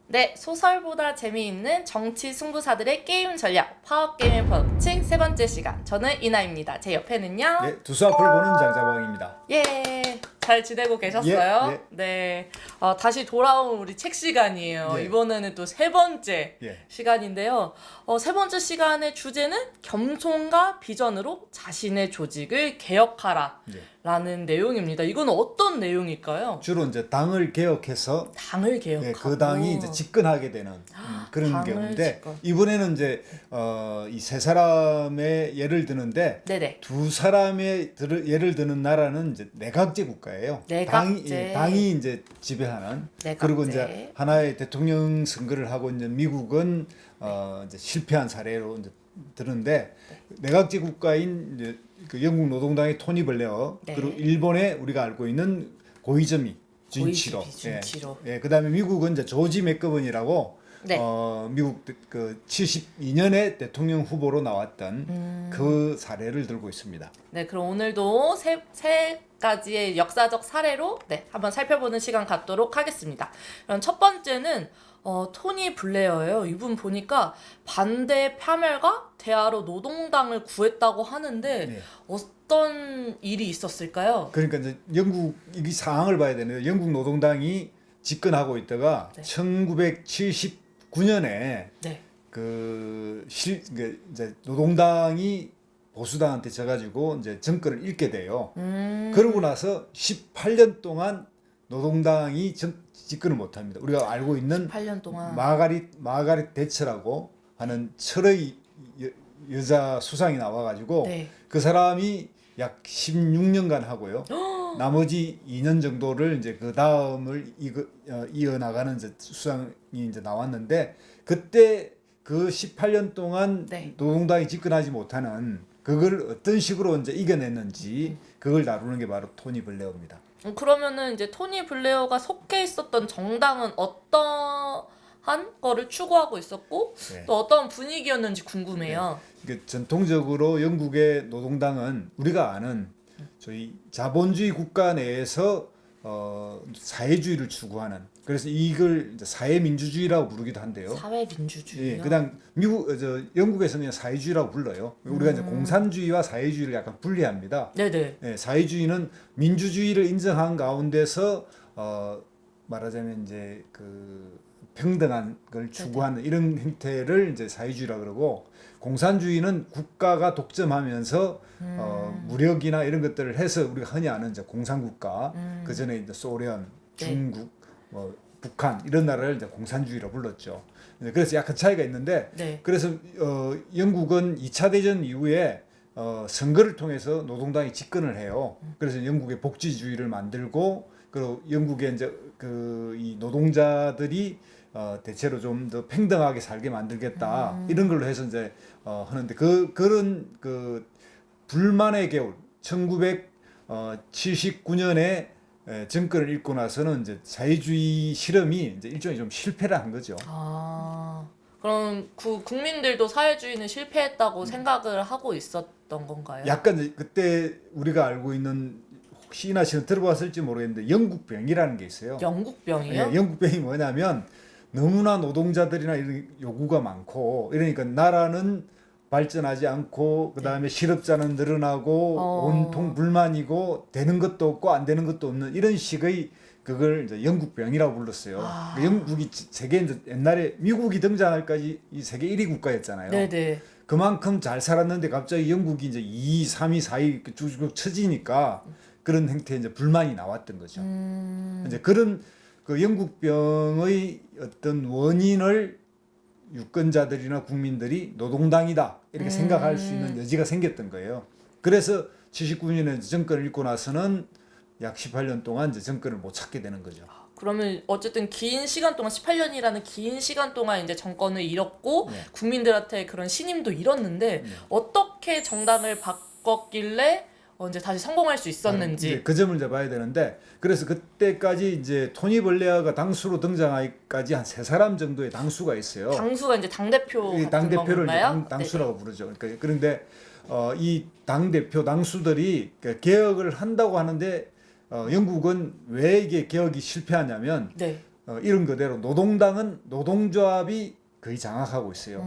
네, 소설보다 재미있는 정치 승부사들의 게임 전략, 파워게임의 법칙 세 번째 시간. 저는 이나입니다. 제 옆에는요. 예, 두수 앞을 보는 장자방입니다. 예, 잘 지내고 계셨어요? 예, 예. 네, 다시 돌아온 우리 책 시간이에요. 예. 이번에는 또 세 번째 예. 시간인데요. 세 번째 시간의 주제는 겸손과 비전으로 자신의 조직을 개혁하라. 예. 라는 내용입니다. 이건 어떤 내용일까요? 주로 이제 당을 개혁해서 당을 개혁하고. 예, 그 당이 이제 집권하게 되는 그런 당을 경우인데 집권. 이번에는 이제 이 세 사람의 예를 드는데 네네. 두 사람의 예를 드는 나라는 이제 내각제 국가예요. 내각제. 당이 이제 지배하는. 내각제. 그리고 이제 하나의 대통령 선거를 하고 이제 미국은 이제 실패한 사례로 이제 드는데 내각제 국가인 이제 그 영국 노동당의 토니 블레어 네. 그리고 일본의 우리가 알고 있는 고이즈미 준치로. 준치로. 예. 그다음에 미국은 이제 조지 맥거번이라고 네. 미국 그 72년에 대통령 후보로 나왔던 그 사례를 들고 있습니다. 네, 그럼 오늘도 세 가지의 역사적 사례로 한번 살펴보는 시간 갖도록 하겠습니다. 그럼 첫 번째는 토니 블레어예요. 이분 보니까 반대 파멸과 대화로 노동당을 구했다고 하는데 네. 어떤 일이 있었을까요? 그러니까 이제 영국 이 상황을 봐야 되는데 영국 노동당이 집권하고 있다가 네. 1919년에 네. 이제 노동당이 보수당한테 져가지고 이제 정권을 잃게 돼요. 그러고 나서 18년 동안 노동당이 집권을 못합니다. 우리가 알고 있는 8년 동안. 마가릿 대처라고 하는 철의 여자 수상이 나와가지고 네. 그 사람이 약 16년간 하고요. 나머지 2년 정도를 이제 그 다음을 이어나가는 이제 수상이 이제 나왔는데 그때 그 18년 동안 네. 노동당이 집권하지 못하는 그걸 어떤 식으로 이제 이겨냈는지 그걸 다루는 게 바로 토니 블레어입니다. 그러면은 이제 토니 블레어가 속해 있었던 정당은 어떠한 거를 추구하고 있었고 네. 또 어떤 분위기였는지 궁금해요. 그러니까 전통적으로 영국의 노동당은 우리가 아는 저희 자본주의 국가 내에서 사회주의를 추구하는 그래서 이걸 이제 사회민주주의라고 부르기도 한데요. 사회민주주의요? 예, 그다음 영국에서는 그냥 사회주의라고 불러요. 우리가 이제 공산주의와 사회주의를 약간 분리합니다. 네네. 예, 사회주의는 민주주의를 인정한 가운데서 말하자면 이제 그 평등한 걸 추구하는 이런 형태를 이제 사회주의라 그러고 공산주의는 국가가 독점하면서 무력이나 이런 것들을 해서 우리가 흔히 아는 이제 공산국가 그 전에 이제 소련, 네. 중국, 북한 이런 나라를 이제 공산주의라 불렀죠. 그래서 약간 차이가 있는데 네. 그래서 영국은 2차 대전 이후에 선거를 통해서 노동당이 집권을 해요. 그래서 영국의 복지주의를 만들고 그리고 영국의 이제 이 노동자들이 대체로 좀 더 평등하게 살게 만들겠다 이런 걸로 해서 이제 하는데 그런 불만의 겨울 1979년에 정권을 잃고 나서는 이제 자유주의 실험이 이제 일종의 좀 실패를 한 거죠. 그럼 국민들도 사회주의는 실패했다고 생각을 하고 있었던 건가요? 약간 이제 그때 우리가 알고 있는 혹시 이나 씨는 들어봤을지 모르겠는데 영국병이라는 게 있어요. 영국병이요? 예, 영국병이 뭐냐면 너무나 노동자들이나 이런 요구가 많고 이러니까 나라는 발전하지 않고 그다음에 실업자는 늘어나고 온통 불만이고 되는 것도 없고 안 되는 것도 없는 이런 식의 그걸 이제 영국병이라고 불렀어요. 영국이 세계 이제 옛날에 미국이 등장할까지 이 세계 1위 국가였잖아요. 네네. 그만큼 잘 살았는데 갑자기 영국이 이제 2위, 3위, 4위 쭉쭉 처지니까 그런 형태의 이제 불만이 나왔던 거죠. 이제 그런 그 영국병의 어떤 원인을 유권자들이나 국민들이 노동당이다 이렇게 생각할 수 있는 여지가 생겼던 거예요. 그래서 79년에 정권을 잃고 나서는 약 18년 동안 이제 정권을 못 찾게 되는 거죠. 그러면 어쨌든 긴 시간 동안 18년이라는 긴 시간 동안 이제 정권을 잃었고 네. 국민들한테 그런 신임도 잃었는데 어떻게 정당을 바꿨길래 이제 다시 성공할 수 있었는지. 이제 그 점을 이제 봐야 되는데 그래서 그때까지 이제 토니 블레어가 당수로 등장하기까지 한 세 사람 정도의 당수가 있어요. 당수가 이제 당대표 같은 당대표를 건가요? 당수라고 부르죠. 그런데 이 당대표 당수들이 개혁을 한다고 하는데 영국은 왜 이게 개혁이 실패하냐면 네. 이런 그대로 노동당은 노동조합이 거의 장악하고 있어요.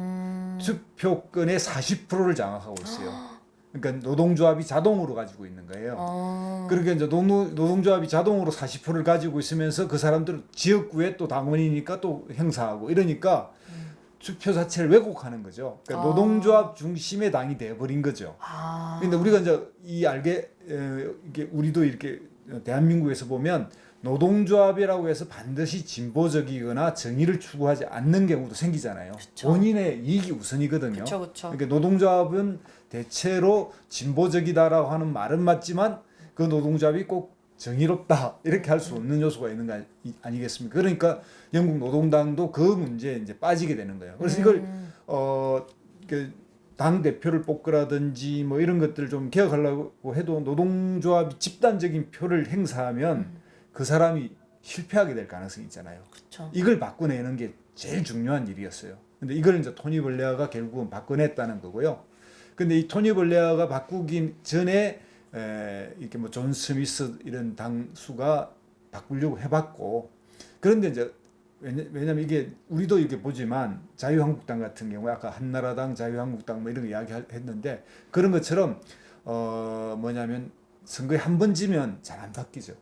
투표권의 40%를 장악하고 있어요. 그러니까 노동조합이 자동으로 가지고 있는 거예요. 그러니까 이제 노동조합이 자동으로 40%를 가지고 있으면서 그 사람들은 지역구에 또 당원이니까 또 행사하고 이러니까 투표 자체를 왜곡하는 거죠. 그러니까 노동조합 중심의 당이 돼버린 거죠. 근데 우리가 이제 이게 우리도 이렇게 대한민국에서 보면 노동조합이라고 해서 반드시 진보적이거나 정의를 추구하지 않는 경우도 생기잖아요. 그쵸. 본인의 이익이 우선이거든요. 그쵸. 그러니까 노동조합은 대체로 진보적이다라고 하는 말은 맞지만 그 노동조합이 꼭 정의롭다 이렇게 할 수 없는 요소가 있는 거 아니겠습니까? 그러니까 영국 노동당도 그 문제에 이제 빠지게 되는 거예요. 그래서 이걸 당 대표를 뽑거라든지 뭐 이런 것들을 좀 개혁하려고 해도 노동조합이 집단적인 표를 행사하면 그 사람이 실패하게 될 가능성이 있잖아요. 그쵸. 이걸 바꿔내는 게 제일 중요한 일이었어요. 근데 이걸 이제 토니 블레어가 결국은 바꿔냈다는 거고요. 근데 이 토니 블레어가 바꾸기 전에 이렇게 뭐 존 스미스 이런 당수가 바꾸려고 해봤고, 그런데 이제 왜냐면 이게 우리도 이렇게 보지만 자유한국당 같은 경우에 아까 한나라당, 자유한국당 뭐 이런 거 이야기했는데 그런 것처럼 뭐냐면 선거에 한 번 지면 잘 안 바뀌죠.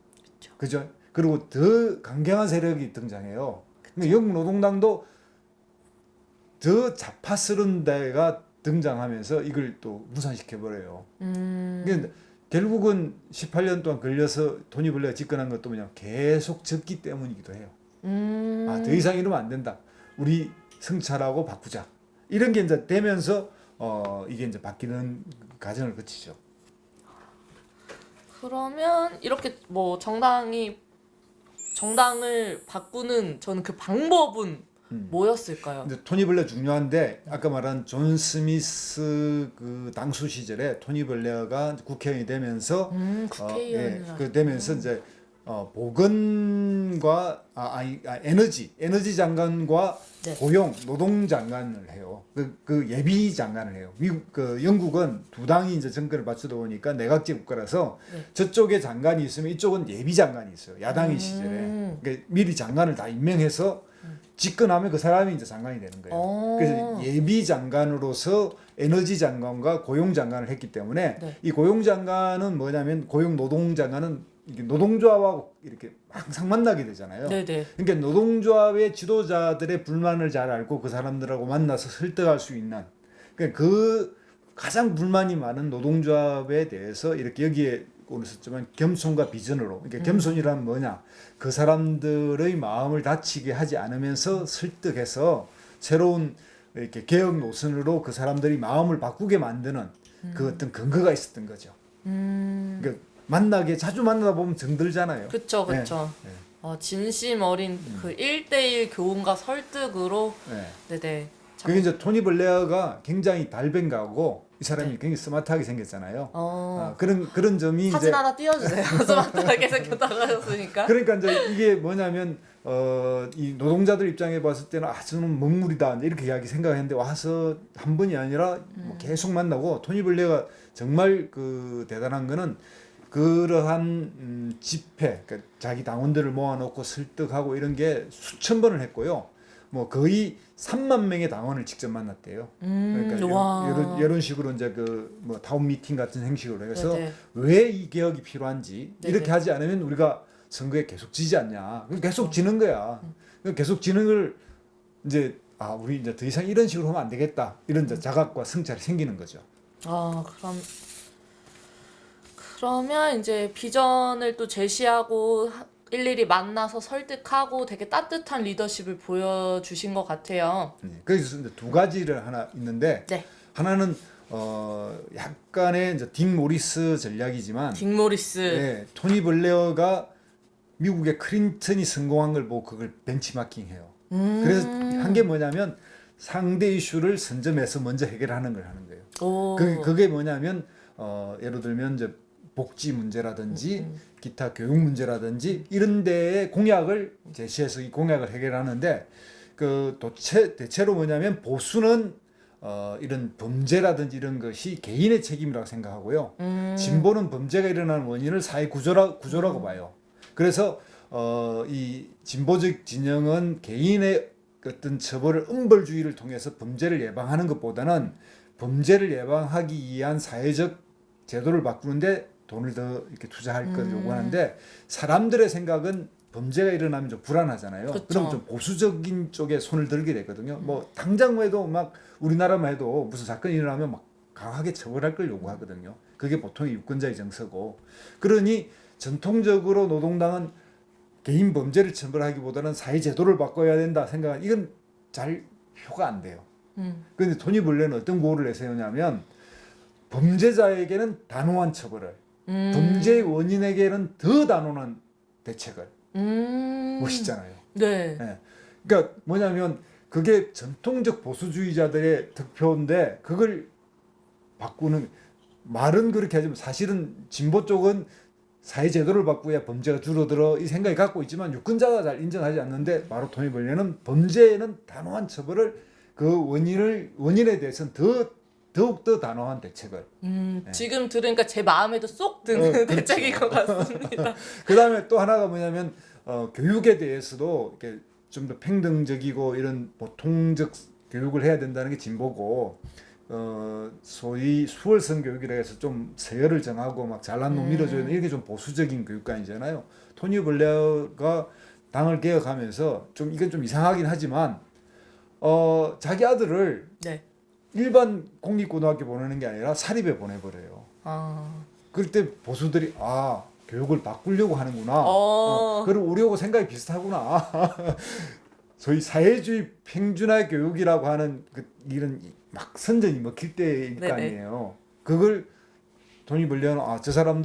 그죠? 그리고 더 강경한 세력이 등장해요. 그러니까 영국 노동당도 더 좌파스러운 데가 등장하면서 이걸 또 무산시켜 버려요. 그러니까 결국은 18년 동안 걸려서 토니 블레어가 집권한 것도 그냥 계속 졌기 때문이기도 해요. 더 이상 이러면 안 된다. 우리 성찰하고 바꾸자. 이런 게 이제 되면서 이게 이제 바뀌는 과정을 거치죠. 그러면 이렇게 뭐 정당을 바꾸는 저는 그 방법은 뭐였을까요? 근데 토니 블레어 중요한데 아까 말한 존 스미스 그 당수 시절에 토니 블레어가 국회의원이 되면서 국회의원을 되면서 이제 보건과 에너지 장관과 네. 고용 노동 장관을 해요. 그 예비 장관을 해요. 미국 영국은 두 당이 이제 정권을 받쳐다 보니까 내각제 국가라서 저쪽에 장관이 있으면 이쪽은 예비 장관이 있어요. 야당의 시절에. 그러니까 미리 장관을 다 임명해서 집권하면 그 사람이 이제 장관이 되는 거예요. 그래서 예비 장관으로서 에너지 장관과 고용 장관을 했기 때문에 이 고용 장관은 뭐냐면 고용 노동 장관은 이게 노동조합하고 이렇게 항상 만나게 되잖아요. 네네. 그러니까 노동조합의 지도자들의 불만을 잘 알고 그 사람들하고 만나서 설득할 수 있는 그러니까 그 가장 불만이 많은 노동조합에 대해서 이렇게 여기에 오셨지만 겸손과 비전으로 그러니까 겸손이란 뭐냐 그 사람들의 마음을 다치게 하지 않으면서 설득해서 새로운 이렇게 개혁 노선으로 그 사람들이 마음을 바꾸게 만드는 그 어떤 근거가 있었던 거죠. 그러니까 자주 만나다 보면 정들잖아요. 그쵸. 네. 진심 어린 그 1대1 교훈과 설득으로 네네. 그게 이제 토니 블레어가 굉장히 달변가고 이 사람이 굉장히 스마트하게 생겼잖아요. 그런 점이 사진 이제 하나 띄워주세요. 스마트하게 생겼다고 하셨으니까. 그러니까 이제 이게 뭐냐면 이 노동자들 입장에 봤을 때는 저는 먹물이다 이렇게 생각했는데 와서 한 번이 아니라 뭐 계속 만나고 토니 블레어가 정말 그 대단한 거는 그러한 집회, 그러니까 자기 당원들을 모아놓고 설득하고 이런 게 수천 번을 했고요. 뭐 거의 3만 명의 당원을 직접 만났대요. 그러니까 이런 식으로 이제 뭐 타운 미팅 같은 형식으로 해서 왜 이 개혁이 필요한지 이렇게 하지 않으면 우리가 선거에 계속 지지 않냐. 계속 지는 거야. 계속 지는 걸 이제 우리 이제 더 이상 이런 식으로 하면 안 되겠다. 이런 이제 자각과 성찰이 생기는 거죠. 그러면 이제 비전을 또 제시하고 일일이 만나서 설득하고 되게 따뜻한 리더십을 보여주신 것 같아요. 그래서 이제 두 가지를 하나 있는데 하나는 약간의 이제 딕 모리스 전략이지만 딕 모리스. 토니 블레어가 미국의 클린턴이 성공한 걸 보고 그걸 벤치마킹해요. 그래서 한 게 뭐냐면 상대 이슈를 선점해서 먼저 해결하는 걸 하는 거예요. 그게 뭐냐면 예를 들면 이제 복지 문제라든지 기타 교육 문제라든지 이런 데에 공약을 제시해서 이 공약을 해결하는데 대체로 뭐냐면 보수는 이런 범죄라든지 이런 것이 개인의 책임이라고 생각하고요. 진보는 범죄가 일어나는 원인을 사회 구조라고 봐요. 그래서 이 진보적 진영은 개인의 어떤 처벌을 음벌주의를 통해서 범죄를 예방하는 것보다는 범죄를 예방하기 위한 사회적 제도를 바꾸는데 돈을 더 이렇게 투자할 걸 요구하는데 사람들의 생각은 범죄가 일어나면 좀 불안하잖아요. 그쵸. 그럼 좀 보수적인 쪽에 손을 들게 되거든요. 뭐 당장 해도 막 우리나라만 해도 무슨 사건이 일어나면 막 강하게 처벌할 걸 요구하거든요. 그게 보통의 유권자의 정서고. 그러니 전통적으로 노동당은 개인 범죄를 처벌하기보다는 사회 제도를 바꿔야 된다 생각은 이건 잘 표가 안 돼요. 그런데 토니 블레어는 어떤 구호를 내세우냐면 범죄자에게는 단호한 처벌을, 범죄의 원인에게는 더 단호한 대책을. 멋있잖아요. 네. 네. 그러니까 뭐냐면 그게 전통적 보수주의자들의 득표인데 그걸 바꾸는 말은 그렇게 하지만 사실은 진보 쪽은 사회 제도를 바꾸야 범죄가 줄어들어 이 생각이 갖고 있지만 유권자가 잘 인정하지 않는데 바로 토니 블레어는 범죄에는 단호한 처벌을 그 원인에 대해서는 더욱 더 단호한 대책을. 지금 들으니까 제 마음에도 쏙 드는 그렇죠. 대책인 것 같습니다. 그다음에 또 하나가 뭐냐면 교육에 대해서도 이렇게 좀 더 평등적이고 이런 보통적 교육을 해야 된다는 게 진보고 소위 수월성 교육이라 해서 좀 서열을 정하고 막 잘난 놈 밀어줘야 되는 이게 좀 보수적인 교육관이잖아요. 토니 블레어가 당을 개혁하면서 좀 이건 좀 이상하긴 하지만 자기 아들을 네. 일반 공립고등학교 보내는 게 아니라 사립에 보내버려요. 그럴 때 보수들이 교육을 바꾸려고 하는구나. 그리고 우리하고 생각이 비슷하구나. 소위 사회주의 평준화 교육이라고 하는 이런 막 선전이 먹힐 때일 거 아니에요. 그걸 토니 블레어는 저 사람은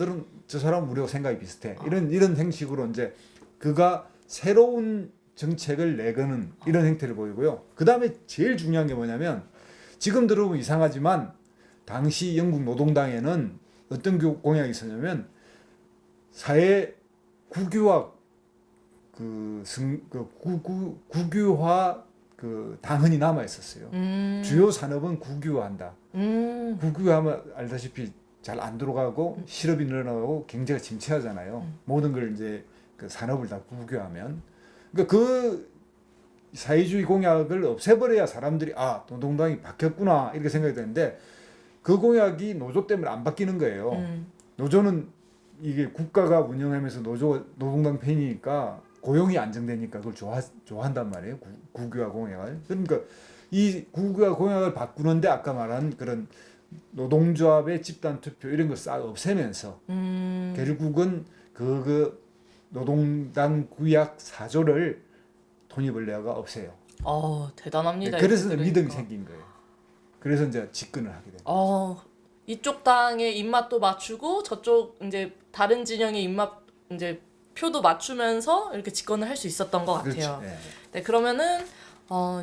우리하고 생각이 비슷해. 이런 형식으로 이제 그가 새로운 정책을 내거는 이런 행태를 보이고요. 그 다음에 제일 중요한 게 뭐냐면 지금 들어보면 이상하지만 당시 영국 노동당에는 어떤 공약이 있었냐면 사회 국유화 국유화 당헌이 남아 있었어요. 주요 산업은 국유화한다. 국유화하면 알다시피 잘 안 들어가고 실업이 늘어나고 경제가 침체하잖아요. 모든 걸 이제 그 산업을 다 국유화하면 그러니까 그 사회주의 공약을 없애버려야 사람들이 노동당이 바뀌었구나 이렇게 생각이 되는데 그 공약이 노조 때문에 안 바뀌는 거예요. 노조는 이게 국가가 운영하면서 노동당 팬이니까 고용이 안정되니까 그걸 좋아한단 말이에요. 국유화 공약을. 그러니까 이 국유화 공약을 바꾸는데 아까 말한 그런 노동조합의 집단 투표 이런 걸 싹 없애면서 결국은 그 노동당 구약 4조를 토니 블레어가 없애요. 대단합니다. 그래서 이렇게 믿음이 들으니까. 생긴 거예요. 그래서 이제 집권을 하게 됩니다. 이쪽 당의 입맛도 맞추고 저쪽 이제 다른 진영의 입맛 이제 표도 맞추면서 이렇게 집권을 할 수 있었던 것 같아요. 그렇죠. 네. 네, 그러면은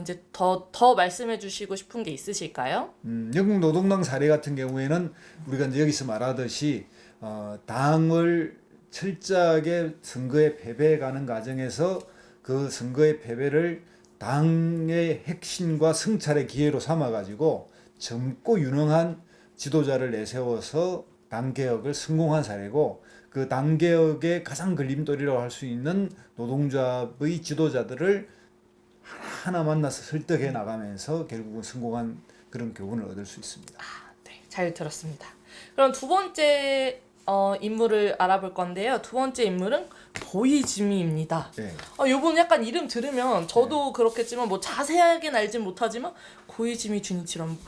이제 더 말씀해 주시고 싶은 게 있으실까요? 영국 노동당 사례 같은 경우에는 우리가 이제 여기서 말하듯이 당을 철저하게 선거에 패배해가는 과정에서 그 선거의 패배를 당의 핵심과 성찰의 기회로 삼아가지고 젊고 유능한 지도자를 내세워서 당 개혁을 성공한 사례고 그 당 개혁의 가장 걸림돌이라고 할 수 있는 노동조합의 지도자들을 하나하나 만나서 설득해 나가면서 결국은 성공한 그런 교훈을 얻을 수 있습니다. 네, 잘 들었습니다. 그럼 두 번째 인물을 알아볼 건데요. 두 번째 인물은 고이즈미입니다. 네. 요분 약간 이름 들으면 저도 그렇겠지만 뭐 자세하게는 알진 못하지만 고이즈미 주니치런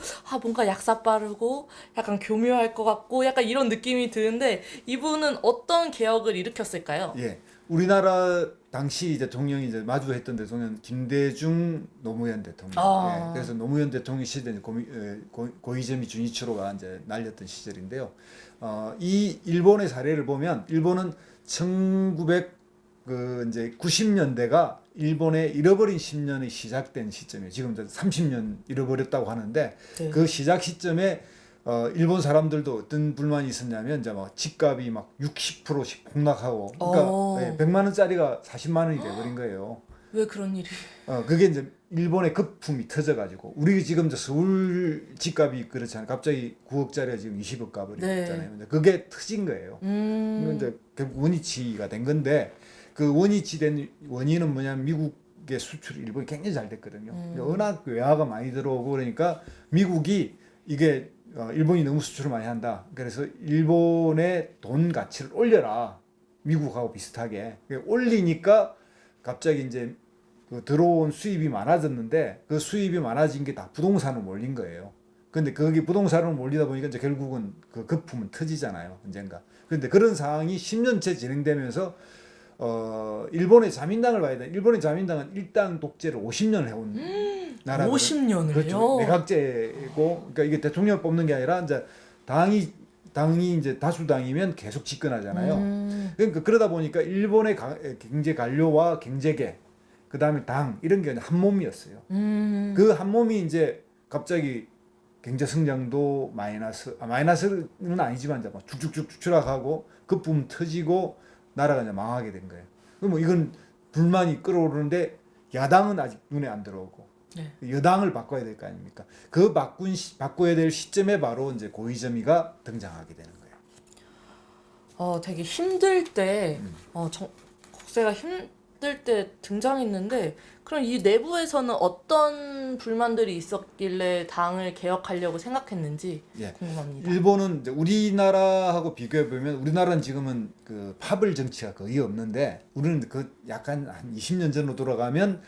뭔가 약사 빠르고 약간 교묘할 것 같고 약간 이런 느낌이 드는데 이분은 어떤 개혁을 일으켰을까요? 예, 우리나라 당시 대통령이 이제 마주했던 대통령 김대중 노무현 대통령. 예, 그래서 노무현 대통령 시대 고이즈미 주니치로가 이제 날렸던 시절인데요. 이 일본의 사례를 보면 일본은 1990년대가 일본의 잃어버린 10년이 시작된 시점이에요. 지금 30년 잃어버렸다고 하는데 그 시작 시점에 일본 사람들도 어떤 불만이 있었냐면 이제 막 집값이 막 60%씩 폭락하고 그러니까 100만 원짜리가 40만 원이 돼 버린 거예요. 왜 그런 일이? 그게 이제 일본의 거품이 터져가지고 우리 지금 저 서울 집값이 그렇잖아요. 갑자기 9억짜리가 지금 20억 가버렸잖아요. 그게 터진 거예요. 이제 결국 원위치가 된 건데 그 원위치된 원인은 뭐냐면 미국의 수출이 일본이 굉장히 잘 됐거든요. 그러니까 워낙 외화가 많이 들어오고 그러니까 미국이 이게 일본이 너무 수출을 많이 한다. 그래서 일본의 돈 가치를 올려라. 미국하고 비슷하게 올리니까 갑자기 이제 그 들어온 수입이 많아졌는데 그 수입이 많아진 게 다 부동산으로 몰린 거예요. 근데 거기 부동산으로 몰리다 보니까 이제 결국은 그 거품은 터지잖아요. 언젠가. 그런데 그런 상황이 10년째 진행되면서 일본의 자민당을 봐야 돼. 일본의 자민당은 일당 독재를 50년을 해온 나라거든요. 50년을요? 그렇죠. 내각제고, 그러니까 이게 대통령을 뽑는 게 아니라 이제 당이 이제 다수당이면 계속 집권하잖아요. 그러니까 그러다 보니까 일본의 경제 관료와 경제계, 그 다음에 당 이런 게 한 몸이었어요. 그 한 몸이 이제 갑자기 경제 성장도 마이너스는 아니지만 이제 막 쭉쭉쭉 추락하고 거품 터지고 나라가 이제 망하게 된 거예요. 그럼 뭐 이건 불만이 끌어오르는데 야당은 아직 눈에 안 들어오고 네. 여당을 바꿔야 될 거 아닙니까? 그 바꿔야 될 시점에 바로 이제 고이즈미가 등장하게 되는 거예요. 되게 힘들 때, 국세가 힘들 때 등장했는데, 그럼 이 내부에서는 어떤 불만들이 있었길래 당을 개혁하려고 생각했는지 예. 궁금합니다. 일본은 이제 우리나라하고 비교해 보면 우리나라는 지금은 그 파벌 정치가 거의 없는데 우리는 그 약간 한 20년 전으로 돌아가면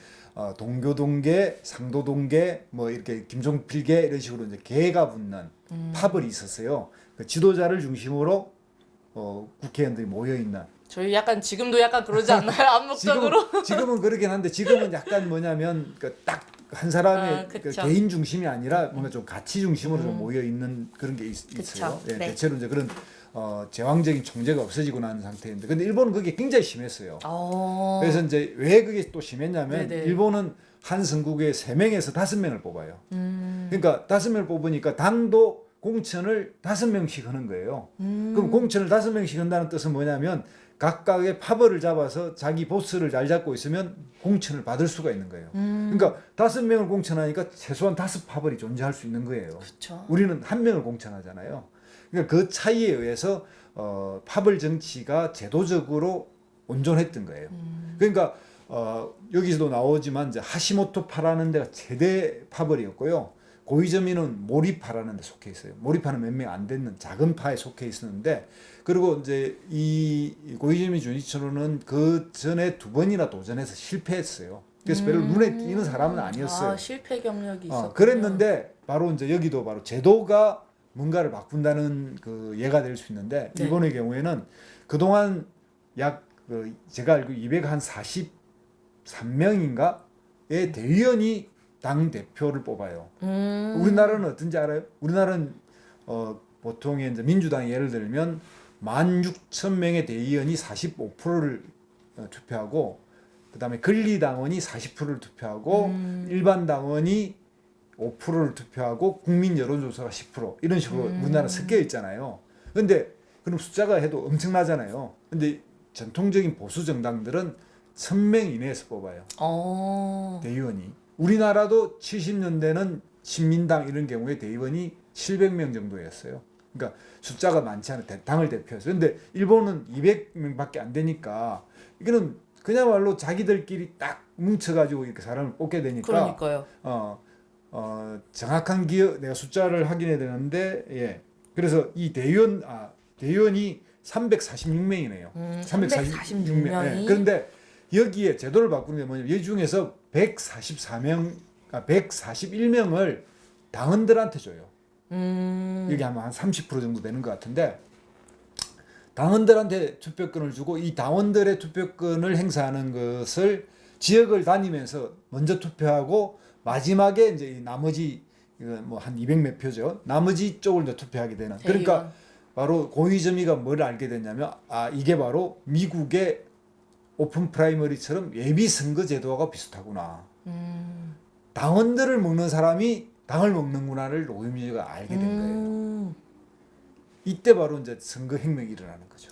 동교동계, 상도동계, 뭐 이렇게 김종필계 이런 식으로 이제 계가 붙는 파벌이 있었어요. 그 지도자를 중심으로 국회의원들이 모여 있는. 저희 약간 지금도 약간 그러지 않나요? 암묵적으로? 지금은 그러긴 한데 지금은 약간 뭐냐면 딱 한 사람의 그 그쵸. 개인 중심이 아니라 뭔가 좀 가치 중심으로 좀 모여 있는 그런 게 있어요. 예, 네. 대체로 이제 그런 제왕적인 총재가 없어지고 나는 상태인데, 근데 일본은 그게 굉장히 심했어요. 그래서 이제 왜 그게 또 심했냐면 네네. 일본은 한 선국에 3명에서 5명을 뽑아요. 그러니까 5명을 뽑으니까 당도 공천을 5명씩 하는 거예요. 그럼 공천을 5명씩 한다는 뜻은 뭐냐면 각각의 파벌을 잡아서 자기 보스를 잘 잡고 있으면 공천을 받을 수가 있는 거예요. 그러니까 5명을 공천하니까 최소한 5파벌이 존재할 수 있는 거예요. 그쵸. 우리는 1명을 공천하잖아요. 그러니까 그 차이에 의해서 파벌 정치가 제도적으로 온전했던 거예요. 그러니까 여기서도 나오지만 이제 하시모토 파라는 데가 최대 파벌이었고요. 고이즈미는 모리파라는 데 속해 있어요. 모리파는 몇 명 안 되는 작은 파에 속해 있었는데, 그리고 이제 이 고이즈미 주니치로는 그 전에 2번이나 도전해서 실패했어요. 그래서 별로 눈에 띄는 사람은 아니었어요. 실패 경력이 있었군요. 그랬는데 바로 이제 여기도 바로 제도가 뭔가를 바꾼다는 그 예가 될 수 있는데, 네. 일본의 경우에는 그동안 약 제가 알고 243명인가의 대의원이 당 대표를 뽑아요. 우리나라는 어떤지 알아요? 우리나라는 보통의 이제 민주당이 예를 들면 16,000명의 대의원이 45%를 투표하고, 그다음에 권리당원이 40%를 투표하고, 일반 당원이 5%를 투표하고, 국민 여론조사가 10% 이런 식으로 우리나라 섞여 있잖아요. 근데 그럼 숫자가 해도 엄청나잖아요. 근데 전통적인 보수 정당들은 1,000명 이내에서 뽑아요. 대의원이. 우리나라도 70년대는 신민당 이런 경우에 대의원이 700명 정도였어요. 그러니까 숫자가 많지 않은 당을 대표해서. 근데 일본은 200명밖에 안 되니까 이거는 그야말로 자기들끼리 딱 뭉쳐가지고 이렇게 사람을 뽑게 되니까. 그러니까요. 정확한 기억 내가 숫자를 확인해야 되는데, 예. 그래서 이 대의원이 346명이네요. 346명이. 예. 그런데 여기에 제도를 바꾸는 게 뭐냐면 이 중에서 141명을 당원들한테 줘요. 여기 아마 한 30% 정도 되는 것 같은데, 당원들한테 투표권을 주고 이 당원들의 투표권을 행사하는 것을 지역을 다니면서 먼저 투표하고 마지막에 이제 이 나머지 뭐 한 200몇 표죠. 나머지 쪽을 이제 투표하게 되는. 그러니까 바로 고이즈미가 뭘 알게 됐냐면 이게 바로 미국의 오픈 프라이머리처럼 예비 선거 제도가 비슷하구나. 당원들을 먹는 사람이 당을 먹는구나를 고이즈미가 알게 된 거예요. 이때 바로 이제 선거 혁명이 일어나는 거죠.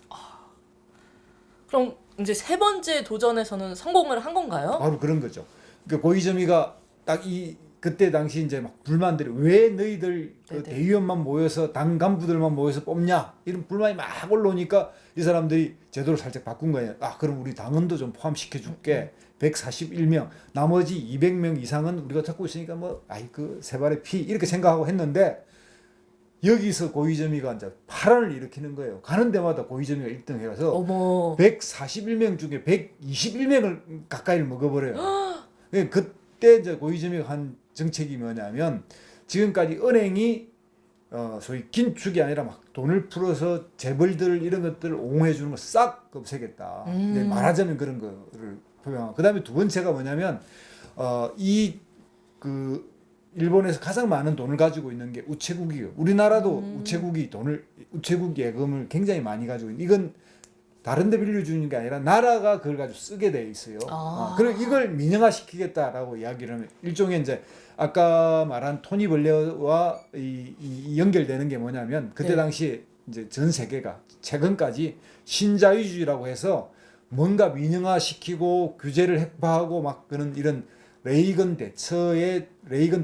그럼 이제 3번째 도전에서는 성공을 한 건가요? 바로 그런 거죠. 그러니까 고이즈미가 딱 이 그때 당시 이제 막 불만들이 왜 너희들 그 네네. 대의원만 모여서 당 간부들만 모여서 뽑냐 이런 불만이 막 올라오니까 이 사람들이 제도를 살짝 바꾼 거예요. 아 그럼 우리 당원도 좀 포함시켜 줄게. 141명 나머지 200명 이상은 우리가 찾고 있으니까 뭐 아이 그 세 발의 피 이렇게 생각하고 했는데 여기서 고이점이가 이제 파란을 일으키는 거예요. 가는 데마다 고이점이가 1등 해서 어머. 141명 중에 121명을 가까이를 먹어버려요. 그때 이제 고이점이가 한 정책이 뭐냐면 지금까지 은행이 소위 긴축이 아니라 막 돈을 풀어서 재벌들 이런 것들을 옹호해 주는 거 싹 없애겠다. 이제 말하자면 그런 거를 표명하고 그다음에 두 번째가 뭐냐면 이 그 일본에서 가장 많은 돈을 가지고 있는 게 우체국이에요. 우리나라도 우체국 예금을 굉장히 많이 가지고 있는 이건 다른 데 빌려주는 게 아니라 나라가 그걸 가지고 쓰게 돼 있어요. 그럼 이걸 민영화시키겠다라고 이야기를 하면 일종의 이제 아까 말한 토니 블레어와 이 연결되는 게 뭐냐면 그때 네. 당시에 이제 전 세계가 최근까지 신자유주의라고 해서 뭔가 민영화시키고 규제를 핵파하고 막 그런 이런 레이건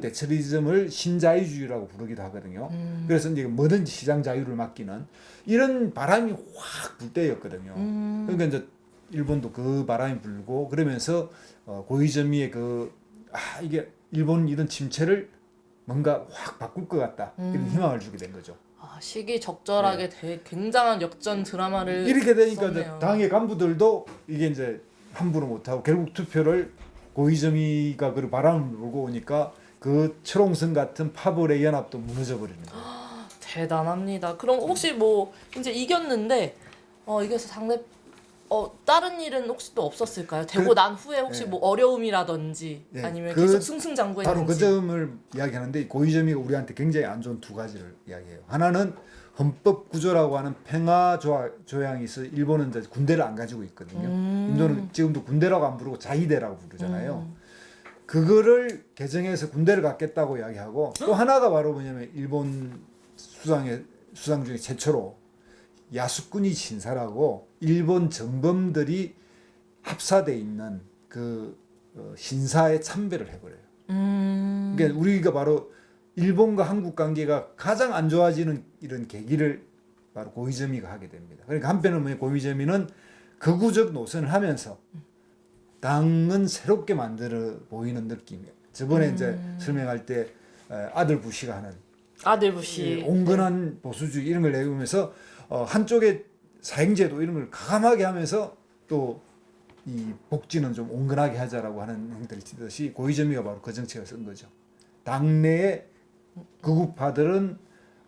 대처리즘을 신자유주의라고 부르기도 하거든요. 그래서 이제 뭐든지 시장 자유를 맡기는 이런 바람이 확 불 때였거든요. 그러니까 이제 일본도 그 바람이 불고 그러면서 고이즈미의 이게 일본 이런 침체를 뭔가 확 바꿀 것 같다 이런 희망을 주게 된 거죠. 시기 적절하게 굉장한 역전 드라마를 이렇게 되니까 이제 썼네요. 당의 간부들도 이게 이제 함부로 못하고 결국 투표를 고이즈미가 그 바람을 불고 오니까 그 철옹성 같은 파벌의 연합도 무너져 버리는 거예요. 대단합니다. 그럼 혹시 뭐 이제 이겼는데 이겨서 다른 일은 혹시 또 없었을까요? 되고 난 후에 혹시 뭐 어려움이라든지 예, 아니면 그 계속 승승장구했는지. 바로 그 점을 이야기하는데 고이즈미가 우리한테 굉장히 안 좋은 두 가지를 이야기해요. 하나는 헌법 구조라고 하는 평화 조약이 있어. 일본은 이제 군대를 안 가지고 있거든요. 인도는 지금도 군대라고 안 부르고 자위대라고 부르잖아요. 그거를 개정해서 군대를 갖겠다고 이야기하고 또 하나가 바로 뭐냐면 일본 수상 중에 최초로 야스쿠니 신사라고 일본 전범들이 합사돼 있는 그 신사에 참배를 해버려요. 그러니까 우리가 바로 일본과 한국 관계가 가장 안 좋아지는 이런 계기를 바로 고이즈미가 하게 됩니다. 그러니까 한편은 고이즈미는 극우적 노선을 하면서 당은 새롭게 만들어 보이는 느낌이에요. 저번에 이제 설명할 때 아들 부시가 하는 아들 부시. 온건한 보수주의 이런 걸 내면서 한쪽에 사행제도 이런 걸 가감하게 하면서 또 이 복지는 좀 온건하게 하자라고 하는 형태를 띠듯이 고이즈미가 바로 그 정책을 쓴 거죠. 당내의 극우파들은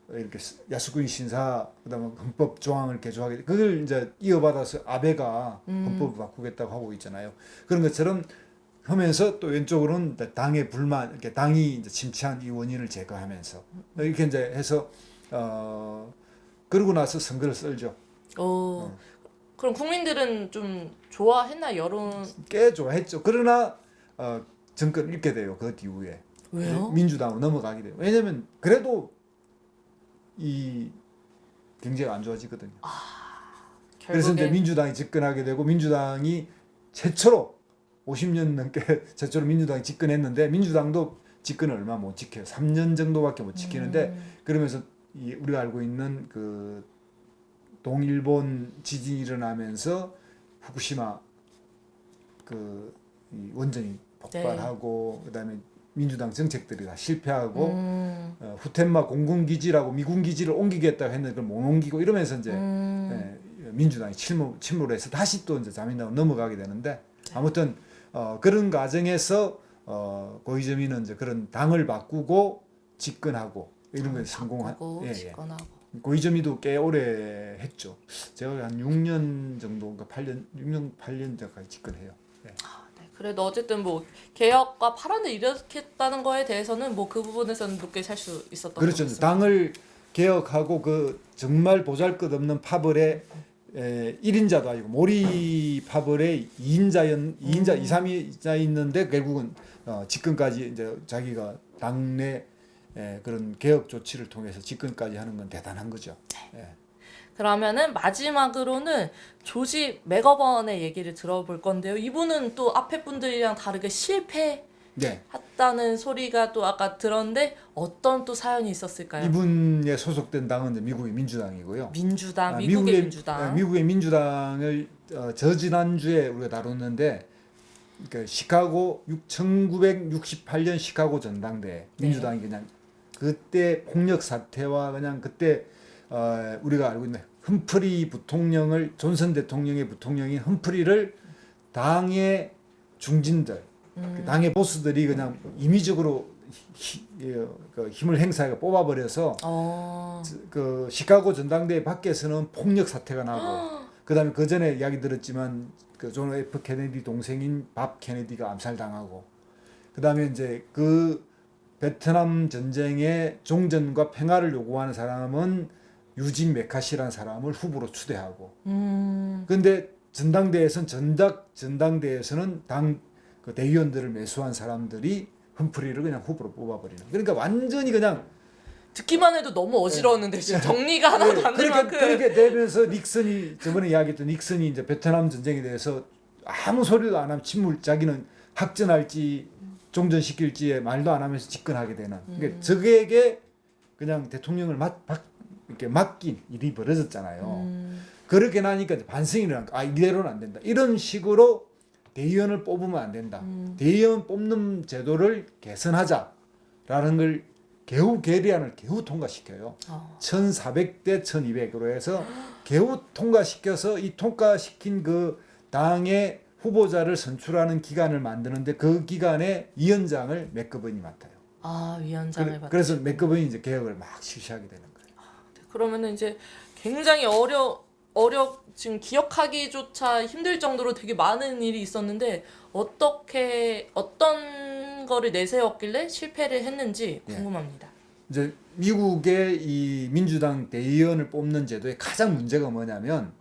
이렇게 야스쿠니 신사 그다음에 헌법 조항을 개조하게 그걸 이제 이어받아서 아베가 헌법을 바꾸겠다고 하고 있잖아요. 그런 것처럼 하면서 또 왼쪽으로는 당의 불만 이렇게 당이 이제 침체한 이 원인을 제거하면서 이렇게 이제 해서 그러고 나서 선거를 썰죠. 그럼 국민들은 좀 좋아했나 여론? 꽤 좋아했죠. 그러나 정권을 잃게 돼요. 그 뒤후에. 왜요? 민주당으로 넘어가게 돼요. 왜냐면 그래도 이 경제가 안 좋아지거든요. 그래서 이제 민주당이 집권하게 되고 민주당이 최초로 50년 넘게 최초로 민주당이 집권했는데 민주당도 집권을 얼마 못 지켜요. 3년 정도밖에 못 지키는데 그러면서 우리가 알고 있는 그 동일본 지진이 일어나면서 후쿠시마 이 원전이 폭발하고 그다음에 민주당 정책들이 다 실패하고 후텐마 공군기지라고 미군 기지를 옮기겠다고 했는데 그걸 못 옮기고 이러면서 이제 민주당이 침몰해서 다시 또 이제 자민당으로 넘어가게 되는데 아무튼 그런 과정에서 고이즈미는 이제 그런 당을 바꾸고 집권하고 이런 거에 성공한 집권하고. 고이즈미도 꽤 오래 했죠. 제가 한 6년 정도인가 6년 8년까지 집권해요. 네. 그래도 어쨌든 뭐 개혁과 파란을 일으켰다는 거에 대해서는 뭐 그 부분에서는 높게 살 수 있었던 것 그렇죠. 같습니다. 당을 개혁하고 그 정말 보잘것없는 파벌의 1인자도 아니고 모리 파벌의 2인자 2, 3인자 있는데 결국은 집권까지 이제 자기가 당내 그런 개혁 조치를 통해서 집권까지 하는 건 대단한 거죠. 예. 그러면은 마지막으로는 조지 맥거번의 얘기를 들어볼 건데요. 이분은 또 앞에 분들이랑 다르게 실패 네. 했다는 소리가 또 아까 들었는데 어떤 또 사연이 있었을까요? 이분의 소속된 당은 이제 미국의 민주당이고요. 민주당, 미국의 민주당. 미국의 민주당을 저지난주에 우리가 다뤘는데 그러니까 시카고 1968년 시카고 전당대 민주당이 그냥 그때 폭력 사태와 그냥 그때 우리가 알고 있는 흠프리 부통령을 존슨 대통령의 부통령인 흠프리를 당의 중진들 그 당의 보스들이 그냥 임의적으로 그 힘을 행사해 뽑아버려서 그 시카고 전당대회 밖에서는 폭력 사태가 나고 그다음에 그 전에 이야기 들었지만 그 존 F 케네디 동생인 밥 케네디가 암살당하고 그다음에 이제 그 베트남 전쟁의 종전과 평화를 요구하는 사람은 유진 메카시라는 사람을 후보로 추대하고 근데 전당대회에서는 당 그 대의원들을 매수한 사람들이 흠프리를 그냥 후보로 뽑아버리는. 그러니까 완전히 그냥 듣기만 해도 너무 어지러웠는데 지금 정리가 하나도 안 될 만큼. 그렇게 되면서 닉슨이 저번에 이야기했던 닉슨이 이제 베트남 전쟁에 대해서 아무 소리도 안 하면 침몰 자기는 확전할지 종전시킬지에 말도 안 하면서 집권하게 되는. 그러니까 적에게 그냥 대통령을 이렇게 맡긴 일이 벌어졌잖아요. 그렇게 나니까 반성이 일어난 거. 이대로는 안 된다. 이런 식으로 대의원을 뽑으면 안 된다. 대의원 뽑는 제도를 개선하자라는 걸 개후 계리안을 개후 통과시켜요. 1400대 1200으로 해서 개후 통과시켜서 이 통과시킨 그 당의 후보자를 선출하는 기관을 만드는데 그 기관의 위원장을 맥거번이 맡아요. 위원장을 맡아요. 그래서 맥거번이 이제 개혁을 막 실시하게 되는 거예요. 그러면은 이제 굉장히 지금 기억하기조차 힘들 정도로 되게 많은 일이 있었는데 어떤 거를 내세웠길래 실패를 했는지 궁금합니다. 이제 미국의 이 민주당 대의원을 뽑는 제도의 가장 문제가 뭐냐면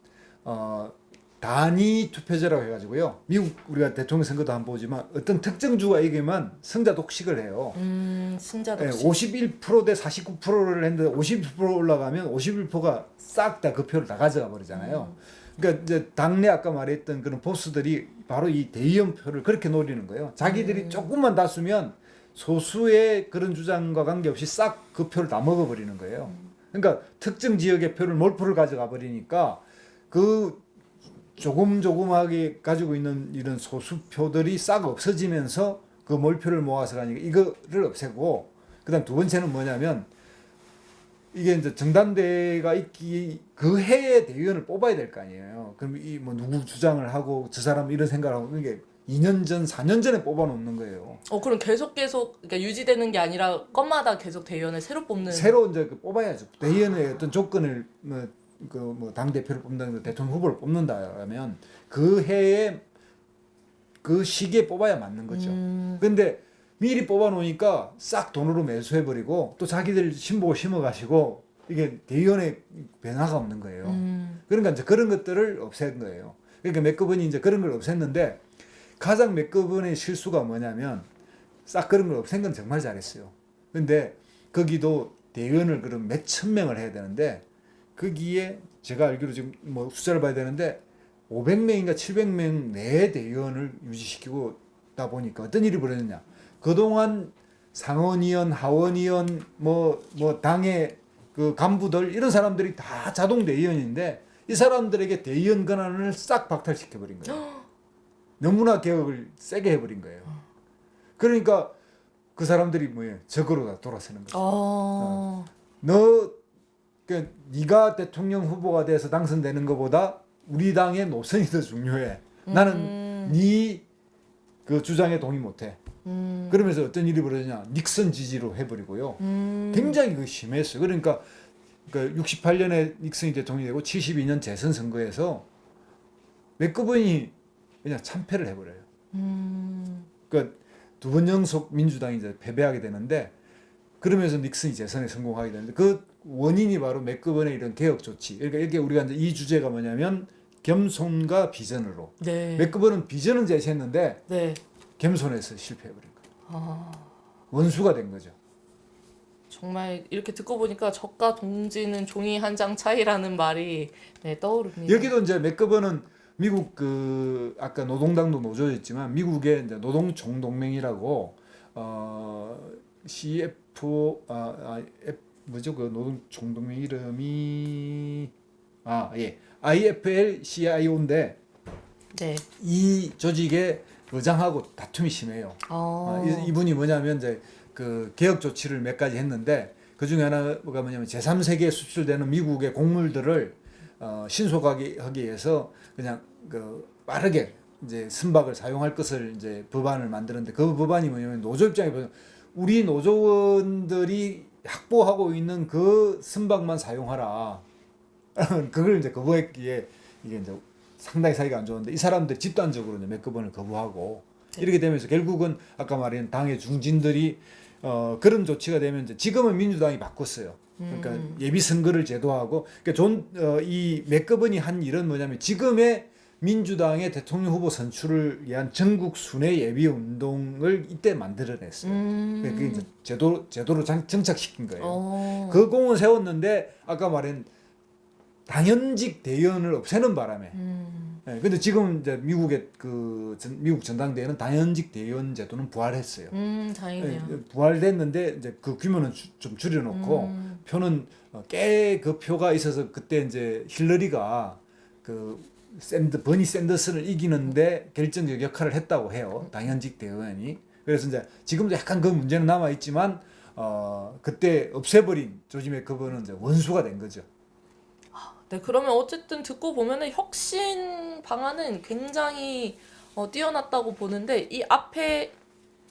단위 투표제라고 해가지고요. 미국 우리가 대통령 선거도 한번 보지만 어떤 특정 주가 이기면 승자 독식을 해요. 승자 독식. 51% 대 49%를 했는데 51% 올라가면 51%가 싹 다 그 표를 다 가져가 버리잖아요. 그러니까 이제 당내 아까 말했던 그런 보스들이 바로 이 대의원 표를 그렇게 노리는 거예요. 자기들이 조금만 다수면 소수의 그런 주장과 관계없이 싹 그 표를 다 먹어버리는 거예요. 그러니까 특정 지역의 표를 몰표를 가져가 버리니까 그 조금하게 가지고 있는 이런 소수표들이 싹 없어지면서 그 몰표를 모아서 가니까 이거를 없애고 그다음 두 번째는 뭐냐면 이게 이제 정당대회가 있기 그 해에 대의원을 뽑아야 될 거 아니에요. 그럼 이 뭐 누구 주장을 하고 저 사람 이런 생각을 하고 이게 2년 전, 4년 전에 뽑아 놓는 거예요. 그럼 계속 그러니까 유지되는 게 아니라 건마다 계속 대의원을 새로 뽑는. 새로 이제 뽑아야죠. 대의원의 어떤 조건을 당 대표를 뽑는다, 대통령 후보를 뽑는다면 그 해에 그 시기에 뽑아야 맞는 거죠. 근데 미리 뽑아 놓으니까 싹 돈으로 매수해 버리고 또 자기들 신보고 심어 가시고 이게 대의원의 변화가 없는 거예요. 그러니까 이제 그런 것들을 없앤 거예요. 그러니까 맥거번이 이제 그런 걸 없앴는데 가장 맥거번의 실수가 뭐냐면 싹 그런 걸 없앤 건 정말 잘했어요. 근데 거기도 대의원을 그럼 몇천 명을 해야 되는데 거기에 제가 알기로 지금 뭐 숫자를 봐야 되는데 500명인가 700명 내 대의원을 유지시키고 다 보니까 어떤 일이 벌어졌냐. 그동안 상원의원, 하원의원, 뭐 당의 그 간부들 이런 사람들이 다 자동 대의원인데 이 사람들에게 대의원 권한을 싹 박탈시켜 버린 거예요. 너무나 개혁을 세게 해버린 거예요. 그러니까 그 사람들이 뭐예요? 적으로 다 돌아서는 거죠. 그러니까 네가 대통령 후보가 돼서 당선되는 것보다 우리 당의 노선이 더 중요해. 나는 네 그 주장에 동의 못해. 그러면서 어떤 일이 벌어지냐? 닉슨 지지로 해버리고요. 굉장히 그 심했어요. 그러니까 68년에 닉슨이 대통령이 되고 72년 재선 선거에서 맥거번이 그냥 참패를 해버려요. 그러니까 두 번 연속 민주당이 이제 패배하게 되는데 그러면서 닉슨이 재선에 성공하게 되는데 그 원인이 바로 맥거번의 이런 개혁 조치. 그러니까 이게 우리가 이제 이 주제가 뭐냐면 겸손과 비전으로. 맥거번은 비전은 제시했는데 겸손해서 실패해버린 거예요. 원수가 된 거죠. 정말 이렇게 듣고 보니까 적과 동지는 종이 한 장 차이라는 말이 떠오릅니다. 여기도 이제 맥거번은 미국 그 아까 노동당도 노조였지만 미국의 이제 노동총동맹이라고 CF 뭐죠 그 노동 총동맹 이름이 IFL-CIO인데 네. 이 조직의 의장하고 다툼이 심해요. 이분이 뭐냐면 이제 그 개혁 조치를 몇 가지 했는데 그 중에 하나가 뭐냐면 제3세계에 수출되는 미국의 곡물들을 신속하게 하기 위해서 그냥 그 빠르게 이제 선박을 사용할 것을 이제 법안을 만드는데 그 법안이 뭐냐면 노조 입장에 보면 우리 노조원들이 확보하고 있는 그 선박만 사용하라. 그걸 이제 거부했기에 이게 이제 상당히 사이가 안 좋은데 이 사람들 집단적으로 이제 맥거번을 거부하고 이렇게 되면서 결국은 아까 말한 당의 중진들이 그런 조치가 되면 이제 지금은 민주당이 바꿨어요. 그러니까 예비 선거를 제도하고 그러니까 이 맥거번이 한 일은 뭐냐면 지금의 민주당의 대통령 후보 선출을 위한 전국 순회 예비 운동을 이때 만들어냈어요. 그게 이제 제도로 정착시킨 거예요. 그 공을 세웠는데 아까 말한 당연직 대의원을 없애는 바람에. 네, 근데 지금 이제 미국의 미국 전당대회는 당연직 대의원 제도는 부활했어요. 다행이네요. 네, 부활됐는데 이제 그 규모는 좀 줄여놓고 표는 꽤 그 표가 있어서 그때 이제 힐러리가 버니 샌더슨을 이기는데 결정적 역할을 했다고 해요. 당연직 대의원이. 그래서 이제 지금도 약간 그 문제는 남아 있지만 그때 없애버린 조지 맥거번은 이제 원수가 된 거죠. 네, 그러면 어쨌든 듣고 보면은 혁신 방안은 굉장히 뛰어났다고 보는데 이 앞에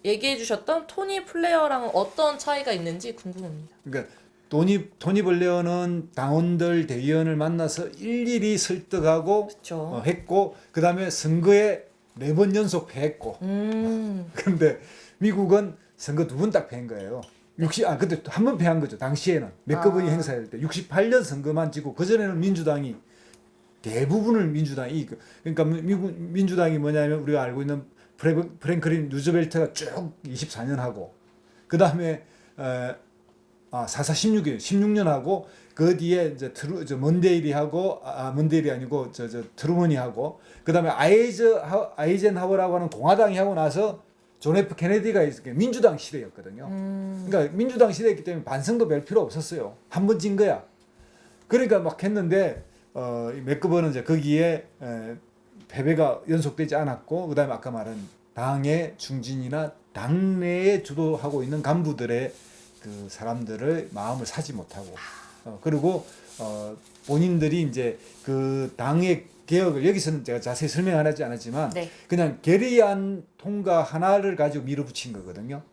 얘기해 주셨던 토니 플레어랑은 어떤 차이가 있는지 궁금합니다. 그러니까 토니 블레어는 당원들 대의원을 만나서 일일이 설득하고 그렇죠. 했고 그다음에 선거에 4번 연속 패했고 그런데 미국은 선거 2번 딱 패인 거예요. 그때 한 번 패한 거죠. 당시에는 맥거번이 행사할 때 68년 선거만 지고 그 전에는 민주당이 대부분을 민주당이 그러니까 미국 민주당이 뭐냐면 우리가 알고 있는 프랭클린 루즈벨트가 쭉 24년 하고 그 다음에 16년 하고 그 뒤에 이제 먼데일이 하고 먼데일이 아니고 트루먼이 하고 그 다음에 아이젠하워라고 하는 공화당이 하고 나서 존 F 케네디가 있었기 민주당 시대였거든요. 그러니까 민주당 시대였기 때문에 반성도 별 필요 없었어요. 한 번 진 거야. 그러니까 막 했는데 맥거번은 이제 거기에 패배가 연속되지 않았고 그다음에 아까 말한 당의 중진이나 당내에 주도하고 있는 간부들의 그 사람들의 마음을 사지 못하고 그리고 본인들이 이제 그 당의 개혁을 여기서는 제가 자세히 설명 안 하지 않았지만 네. 그냥 결의안 통과 하나를 가지고 밀어붙인 거거든요.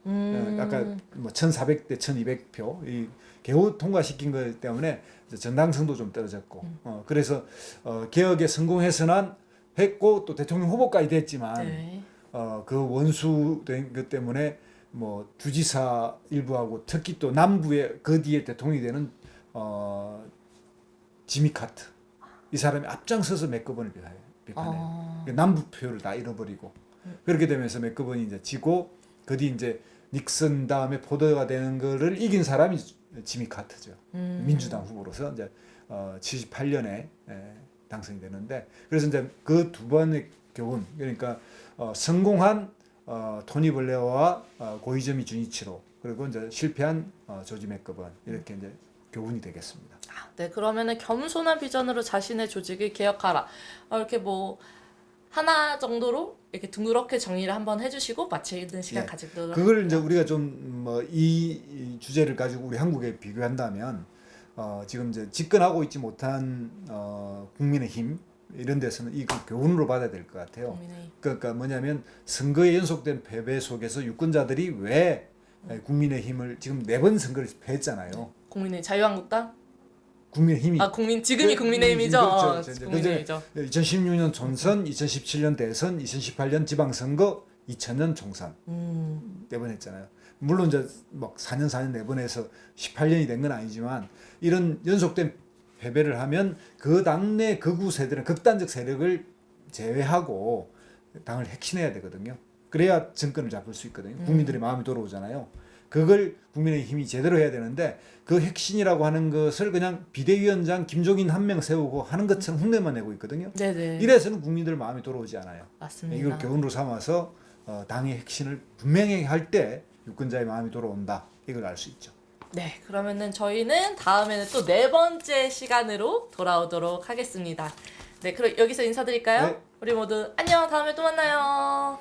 아까 뭐 1,400대 1,200표 이 겨우 통과시킨 것 때문에 정당성도 좀 떨어졌고 그래서 개혁에 성공해서는 했고 또 대통령 후보까지 됐지만 네. 그 원수된 것 때문에 뭐 주지사 일부하고 특히 또 남부의 그 뒤에 대통령이 되는 지미 카트 이 사람이 앞장서서 맥거번을 비판해요. 남부 표를 다 잃어버리고 그렇게 되면서 맥거번이 이제 지고 그 뒤 이제 닉슨 다음에 포드가 되는 거를 이긴 사람이 지미 카트죠. 민주당 후보로서 이제 78년에 당선이 되는데 그래서 이제 그 두 번의 교훈 그러니까 성공한 토니 블레어와 고이즈미 주니치로 그리고 이제 실패한 조지 맥거번 이렇게 이제 교훈이 되겠습니다. 네, 그러면은 겸손한 비전으로 자신의 조직을 개혁하라. 이렇게 뭐 하나 정도로 이렇게 둥그렇게 정리를 한번 해주시고 마치는 시간 가지도록. 그걸 이제 우리가 좀 뭐 이 주제를 가지고 우리 한국에 비교한다면 지금 이제 집권하고 있지 못한 국민의힘 이런 데서는 이 교훈으로 받아야 될 것 같아요. 그러니까 뭐냐면 선거에 연속된 패배 속에서 유권자들이 왜 국민의힘을 지금 4번 선거를 패했잖아요. 국민의 자유한국당? 국민의힘이 지금이 국민의힘이죠. 그렇죠. 국민의힘이죠. 2016년 총선, 2017년 대선, 2018년 지방선거, 2000년 총선 4번 했잖아요. 물론 이제 막 4년 4번 해서 18년이 된 건 아니지만 이런 연속된 패배를 하면 그 당내 극우 세들은 극단적 세력을 제외하고 당을 핵신해야 되거든요. 그래야 정권을 잡을 수 있거든요. 국민들의 마음이 돌아오잖아요. 그걸 국민의힘이 제대로 해야 되는데 그 핵심이라고 하는 것을 그냥 비대위원장 김종인 한 명 세우고 하는 것처럼 흉내만 내고 있거든요. 네네. 이래서는 국민들 마음이 돌아오지 않아요. 맞습니다. 이걸 교훈으로 삼아서 당의 핵심을 분명히 할 때 유권자의 마음이 돌아온다. 이걸 알 수 있죠. 네, 그러면은 저희는 다음에는 또 네 번째 시간으로 돌아오도록 하겠습니다. 네, 그럼 여기서 인사드릴까요? 네. 우리 모두 안녕, 다음에 또 만나요.